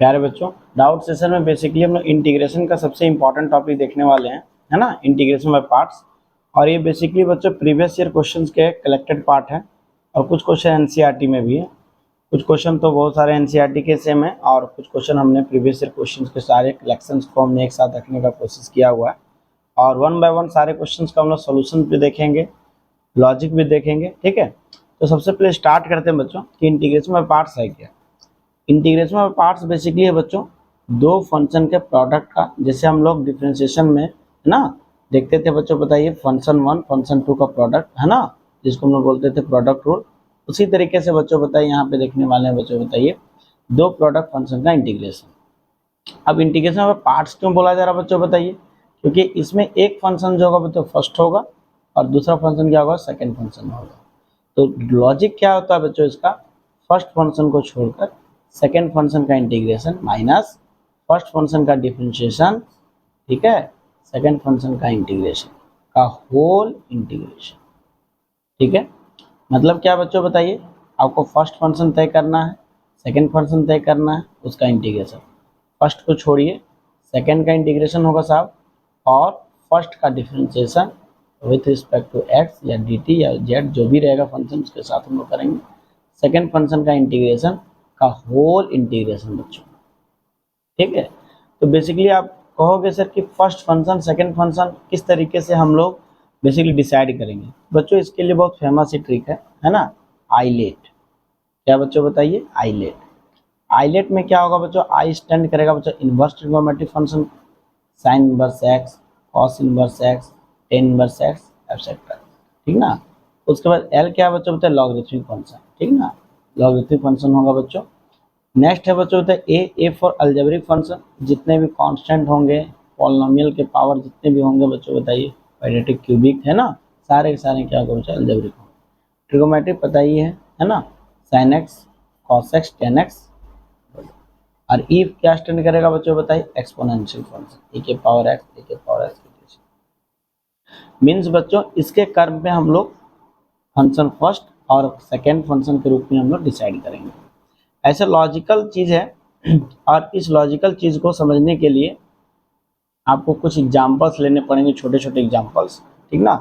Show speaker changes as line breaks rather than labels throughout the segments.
प्यारे बच्चों, doubt session में बेसिकली हम लोग इंटीग्रेशन का सबसे इंपॉर्टेंट टॉपिक देखने वाले हैं, है ना, इंटीग्रेशन बाय पार्ट्स। और ये बेसिकली बच्चों प्रीवियस ईयर क्वेश्चंस के कलेक्टेड पार्ट है और कुछ क्वेश्चन एनसीईआरटी में भी है। कुछ क्वेश्चन तो बहुत सारे एनसीईआरटी के सेम है और कुछ क्वेश्चन हमने प्रीवियस ईयर क्वेश्चंस के सारे कलेक्शंस को हमने एक साथ रखने का कोशिश किया हुआ है और वन बाय वन सारे क्वेश्चंस का हम लोग सोल्यूशन भी देखेंगे, लॉजिक भी देखेंगे। ठीक है, तो सबसे पहले स्टार्ट करते हैं बच्चों कि इंटीग्रेशन बाय पार्ट्स है क्या। इंटीग्रेशन ऑफ पार्ट्स बेसिकली है बच्चों दो फंक्शन के प्रोडक्ट का, जैसे हम लोग डिफरेंशिएशन में है ना देखते थे बच्चों, बताइए फंक्शन 1 फंक्शन 2 का प्रोडक्ट है ना, जिसको हम लोग बोलते थे प्रोडक्ट रूल। उसी तरीके से बच्चों बताइए यहाँ पे देखने वाले हैं बच्चों, बताइए दो प्रोडक्ट फंक्शन का इंटीग्रेशन। अब इंटीग्रेशन ऑफ पार्ट्स क्यों बोला जा रहा है बच्चों बताइए, क्योंकि इसमें एक फंक्शन जो होगा बच्चों फर्स्ट होगा और दूसरा फंक्शन क्या होगा, सेकेंड फंक्शन होगा। तो लॉजिक क्या होता है बच्चों इसका, फर्स्ट फंक्शन को छोड़कर सेकेंड फंक्शन का इंटीग्रेशन माइनस फर्स्ट फंक्शन का डिफरेंशिएशन, ठीक है, सेकेंड फंक्शन का इंटीग्रेशन का होल इंटीग्रेशन। ठीक है, मतलब क्या बच्चों बताइए, आपको फर्स्ट फंक्शन तय करना है, सेकेंड फंक्शन तय करना है, उसका इंटीग्रेशन। फर्स्ट को छोड़िए, सेकेंड का इंटीग्रेशन होगा साहब और फर्स्ट का differentiation with respect to X या डी टी या जेड जो भी रहेगा फंक्शन उसके साथ हम लोग करेंगे। सेकेंड फंक्शन का इंटीग्रेशन का होल इंटीग्रेशन बच्चों। ठीक है, तो बेसिकली आप कहोगे सर कि फर्स्ट फंक्शन सेकंड फंक्शन किस तरीके से हम लोग बेसिकली डिसाइड करेंगे। बच्चों इसके लिए बहुत फेमस ही ट्रिक है ना, आईलेट। क्या बच्चों बताइए, आईलेट। आईलेट में क्या होगा बच्चों, आई स्टैंड करेगा बच्चों inverse trigonometric function, sine inverse x, cos inverse x, tan inverse x etcetera. ठीक ना, उसके बाद एल क्या है बच्चों बताइए, लॉगरिथमिक फंक्शन। ठीक ना, लॉगरिथमिक फंक्शन होगा बच्चों। नेक्स्ट है बच्चों होता है ए फॉर अलजेब्रिक फंक्शन, जितने भी कांस्टेंट होंगे पॉलिनोमियल के पावर जितने भी होंगे बच्चों बताइए, क्वाड्रेटिक क्यूबिक है ना, सारे के सारे क्या होगा बच्चों, अलजेब्रिक होंगे। ट्रिगोमेट्रिक पता ही है ना, sine x, cos x, ten x. और ई क्या स्टैंड करेगा बच्चों बताइए, एक्सपोनेंशियल फंक्शन, ए के पावर एक्स, ए के पावर एक्स। मीन्स बच्चों इसके कर्म पे हम लोग फंक्शन फर्स्ट और सेकेंड फंक्शन के रूप में हम लोग डिसाइड करेंगे। ऐसे लॉजिकल चीज़ है और इस लॉजिकल चीज़ को समझने के लिए आपको कुछ एग्जांपल्स लेने पड़ेंगे, छोटे छोटे एग्जांपल्स। ठीक ना,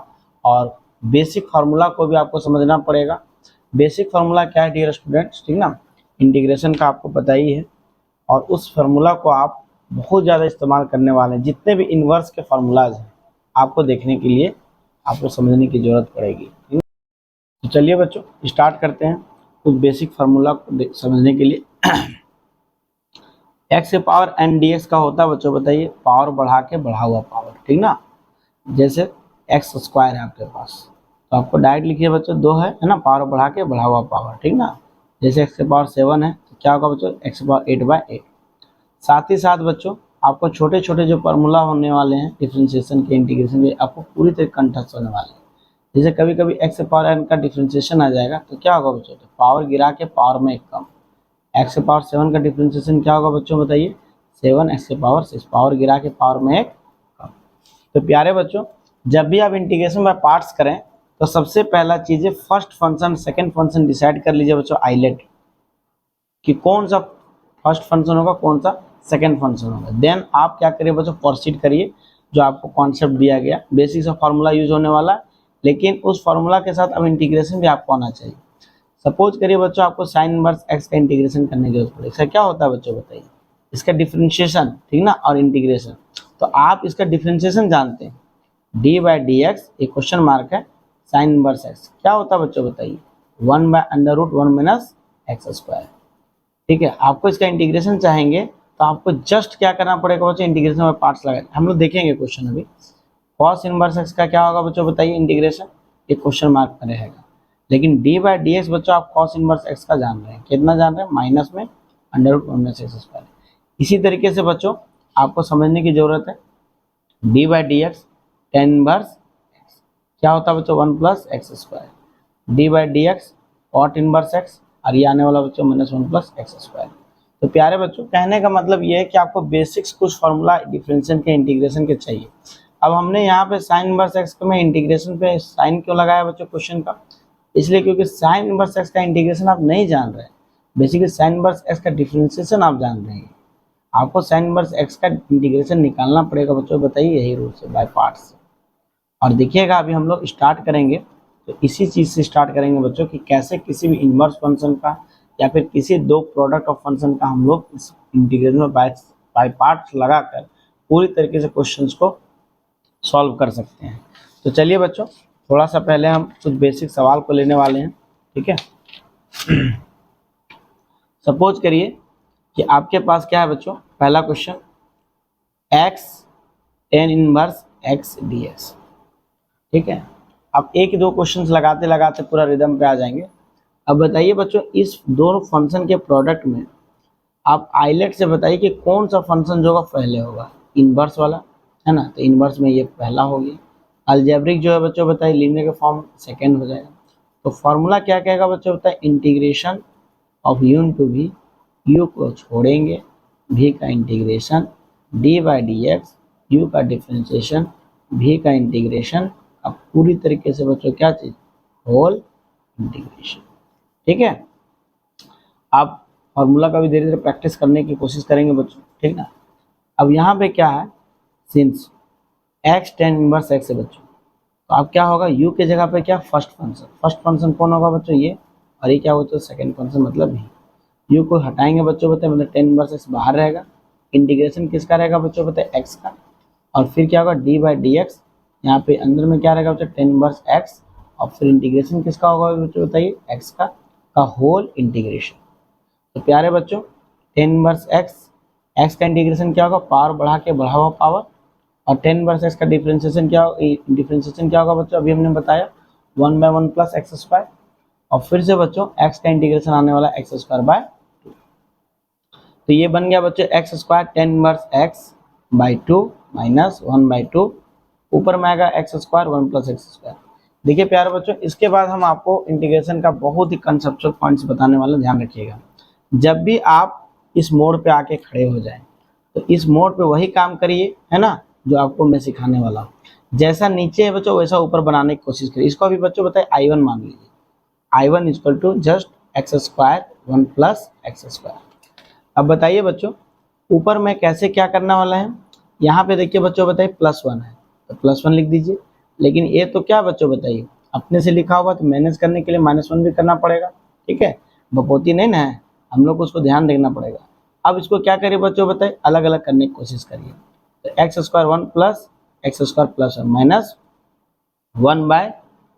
और बेसिक फार्मूला को भी आपको समझना पड़ेगा। बेसिक फार्मूला क्या है डियर स्टूडेंट्स, ठीक ना, इंटीग्रेशन का आपको पता ही है और उस फार्मूला को आप बहुत ज़्यादा इस्तेमाल करने वाले हैं। जितने भी इन्वर्स के फार्मूलाज हैं आपको देखने के लिए आपको समझने की ज़रूरत पड़ेगी। तो चलिए बच्चों स्टार्ट करते हैं कुछ बेसिक फार्मूला को समझने के लिए। एक्स के पावर एन डी एक्स का होता है बच्चों बताइए पावर बढ़ा के बढ़ा हुआ पावर। ठीक ना, जैसे एक्स स्क्वायर है आपके पास तो आपको डायरेक्ट लिखिए बच्चों, दो है ना, पावर बढ़ा के बढ़ा हुआ पावर। ठीक ना, जैसे एक्स के पावर 7 है तो क्या होगा बच्चों, एक्स के पावर 8/8। साथ ही साथ बच्चों आपको छोटे छोटे जो फार्मूला होने वाले हैं डिफ्रेंशिएशन के, इंटीग्रेशन के, आपको पूरी तरह कंठस्थ होने वाले हैं। जैसे कभी कभी एक्स पावर एन का डिफ्रेंशिएशन आ जाएगा तो क्या होगा बच्चों, तो पावर गिरा के पावर में एक कम। एक्स पावर 7 का डिफ्रेंशिएशन क्या होगा बच्चों बताइए, 7 एक्स पावर 6, पावर गिरा के पावर में एक कम। तो प्यारे बच्चों जब भी आप इंटीग्रेशन बाय पार्ट्स करें तो सबसे पहला चीज़ है first function second function decide कर लीजिए बच्चों, आइलेट कि कौन सा फर्स्ट फंक्शन होगा कौन सा सेकंड फंक्शन होगा। देन आप क्या करिए बच्चों, प्रोसीड करिए, जो आपको कॉन्सेप्ट दिया गया बेसिक सा फार्मूला यूज होने वाला है, लेकिन उस फार्मूला के साथ अब इंटीग्रेशन भी आपको आना चाहिए। सपोज करिए बच्चों आपको साइन इनवर्स एक्स का इंटीग्रेशन करने की जरूरत पड़ेगी। इसका क्या होता है बच्चों बताइए, इसका डिफरेंशिएशन, ठीक ना, और इंटीग्रेशन। तो आप इसका डिफरेंशिएशन जानते हैं, डी बाई डी एक्स एक क्वेश्चन मार्क है, साइन इनवर्स एक्स क्या होता है बच्चों बताइए, 1/√1 माइनस एक्स स्क्वायर। ठीक है, आपको इसका इंटीग्रेशन चाहेंगे तो आपको जस्ट क्या करना पड़ेगा बच्चों, इंटीग्रेशन में पार्ट्स लगाए। हम लोग देखेंगे क्वेश्चन अभी। कॉस इनवर्स एक्स का क्या होगा बच्चों बताइए इंटीग्रेशन, एक क्वेश्चन मार्क में रहेगा। लेकिन डी बाई डी एक्स बच्चों आप कॉस इनवर्स एक्स का जान रहे हैं, कितना जान रहे हैं, माइनस में √1 माइनस एक्स स्क्वायर। इसी तरीके से बच्चों आपको समझने की जरूरत है, D by D X tan inverse X क्या होता है बच्चों, 1 plus X square. D by D X cot inverse X और ये आने वाला बच्चों -1 प्लस एक्स स्क्वायर। तो प्यारे बच्चों कहने का मतलब ये है कि आपको बेसिक्स कुछ फार्मूला डिफरेंशियल के इंटीग्रेशन के चाहिए। अब हमने यहाँ पे साइन इनवर्स एक्स में इंटीग्रेशन पे साइन क्यों लगाया बच्चों क्वेश्चन का, इसलिए क्योंकि साइन इनवर्स एक्स का इंटीग्रेशन आप नहीं जान रहे हैं, बेसिकली साइन इनवर्स एक्स का डिफरेंशिएशन आप जान रहे हैं। आपको साइन इनवर्स एक्स का इंटीग्रेशन निकालना पड़ेगा बच्चों, बताइए यही रूल से, बाय पार्ट्स से। और देखिएगा अभी हम लोग स्टार्ट करेंगे तो इसी चीज़ से स्टार्ट करेंगे बच्चों कि कैसे किसी भी इन्वर्स फंक्शन का या फिर किसी दो प्रोडक्ट ऑफ फंक्शन का हम लोग इस इंटीग्रेशन में बाय पार्ट्स लगाकर पूरी तरीके से क्वेश्चंस को सॉल्व कर सकते हैं। तो चलिए बच्चों, थोड़ा सा पहले हम कुछ बेसिक सवाल को लेने वाले हैं, ठीक है। सपोज करिए कि आपके पास क्या है बच्चों, पहला question x tan inverse x dx, ठीक है। अब एक दो क्वेश्चंस लगाते लगाते पूरा रिदम पे आ जाएंगे। अब बताइए बच्चों, इस दोनों फंक्शन के प्रोडक्ट में आप आइलेट से बताइए कि कौन सा फंक्शन जो होगा पहले होगा, इनवर्स वाला है ना, तो इनवर्स में ये पहला हो गया। अलजेब्रिक जो है बच्चों बताइए लीनियर के फॉर्म सेकेंड हो जाएगा। तो फॉर्मूला क्या कहेगा बच्चों, बताए इंटीग्रेशन ऑफ यू टू भी, यू को छोड़ेंगे, भी का integration, D by D x, you का डिफ्रेंशिएशन, भी का इंटीग्रेशन, अब पूरी तरीके से बच्चों क्या चीज, होल इंटीग्रेशन, ठीक है। आप फॉर्मूला का भी धीरे धीरे प्रैक्टिस करने की कोशिश करेंगे बच्चों, ठीक ना। अब यहाँ पे क्या है, since x tan inverse x है बच्चों, तो अब क्या होगा, u के जगह पे क्या, फर्स्ट फंक्शन कौन होगा बच्चों, ये, और ये क्या होता है, सेकंड फंक्शन मतलब भी। u को हटाएंगे बच्चों बताए, मतलब tan इनवर्स x बाहर रहेगा, इंटीग्रेशन किसका रहेगा बच्चों बताए, x का, और फिर क्या होगा d बाई डी एक्स, यहाँ पे अंदर में क्या रहेगा बच्चों, tan इनवर्स x, और फिर इंटीग्रेशन किसका होगा बच्चों बताइए, x का होल इंटीग्रेशन। तो प्यारे बच्चों, tan इनवर्स x का इंटीग्रेशन क्या होगा, पावर बढ़ा के बढ़ा हुआ पावर, और tan इनवर्स x का डिफरेंशिएशन क्या होगा बच्चों, अभी हमने बताया 1 बाय 1 प्लस एक्स स्क्वायर, और फिर से बच्चों x का इंटीग्रेशन आने वाला एक्स स्क्वायर बाय 2। तो ये बन गया बच्चों x square tan inverse x by 2 minus 1 by 2, ऊपर में आएगा x square 1 plus X square. देखिए प्यारे बच्चों, इसके बाद हम आपको इंटीग्रेशन का बहुत ही कंसेप्चुअल पॉइंट्स बताने वाले, ध्यान रखिएगा। जब भी आप इस मोड पे आके खड़े हो जाएं तो इस मोड पे वही काम करिए, है ना, जो आपको मैं सिखाने वाला हूँ। जैसा नीचे है बच्चों वैसा ऊपर बनाने की कोशिश करिए। इसको अभी बच्चों बताए I1 मान लीजिए, I1 equal to just X square 1 plus X square. अब बताइए बच्चों, ऊपर में कैसे क्या करने वाला है, यहाँ पे देखिए बच्चों बताइए +1 है तो +1 लिख दीजिए, लेकिन ये तो क्या बच्चों बताइए अपने से लिखा होगा, तो मैनेज करने के लिए -1 भी करना पड़ेगा, ठीक है, बपोती नहीं ना है, हम लोग को उसको ध्यान देखना पड़ेगा। अब इसको क्या करिए बच्चों बताइए, अलग अलग करने की कोशिश करिए। तो X square 1 plus X square plus minus 1 by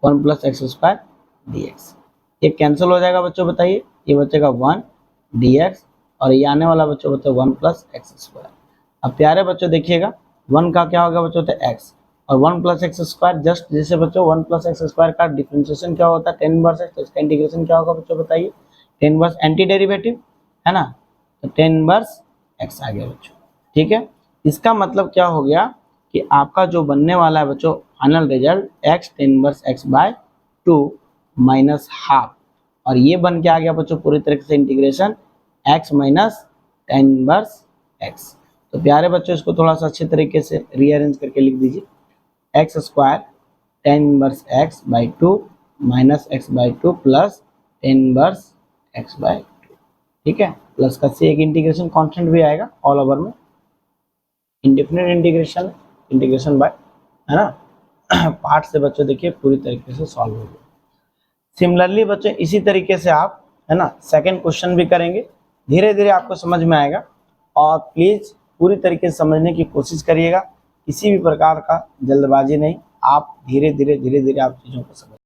1 plus X square D X, ये कैंसिल हो जाएगा बच्चों बताइए, ये बचेगा 1 डी एक्स, और ये आने वाला बच्चों बताए 1 प्लस एक्स स्क्वायर। अब प्यारे बच्चों देखिएगा 1 का क्या होगा बच्चों बताए एक्स, और 1 प्लस एक्स स्क्वायर जस्ट जैसे बच्चों 1 प्लस एक्स स्क्वायर का डिफरेंशिएशन क्या होता है tan इनवर्स एक्स, तो इसका इंटीग्रेशन क्या होगा बच्चों बताइए, tan इनवर्स एंटी डेरिवेटिव है ना, तो tan इनवर्स एक्स आ गया बच्चों, ठीक है। इसका मतलब क्या हो गया कि आपका जो बनने वाला है बच्चों final result x tan inverse x by 2 minus half, और ये बन के आ गया बच्चों पूरी तरीके से integration x minus tan inverse x। तो प्यारे बच्चों इसको थोड़ा सा अच्छे तरीके से रीअरेंज करके लिख दीजिए, x square tan inverse x by 2 minus x by 2 plus tan inverse x by 2, ठीक है, प्लस का से एक इंटीग्रेशन कांस्टेंट भी आएगा ऑल ओवर में, इंडेफिनिट इंटीग्रेशन बाय, है ना, पार्ट से बच्चों देखिए पूरी तरीके से सॉल्व हो गया। सिमिलरली बच्चों इसी तरीके से आप, है ना, सेकंड क्वेश्चन भी करेंगे, धीरे धीरे आपको समझ में आएगा, और प्लीज पूरी तरीके से समझने की कोशिश करिएगा, किसी भी प्रकार का जल्दबाजी नहीं, आप धीरे धीरे आप चीज़ों को समझ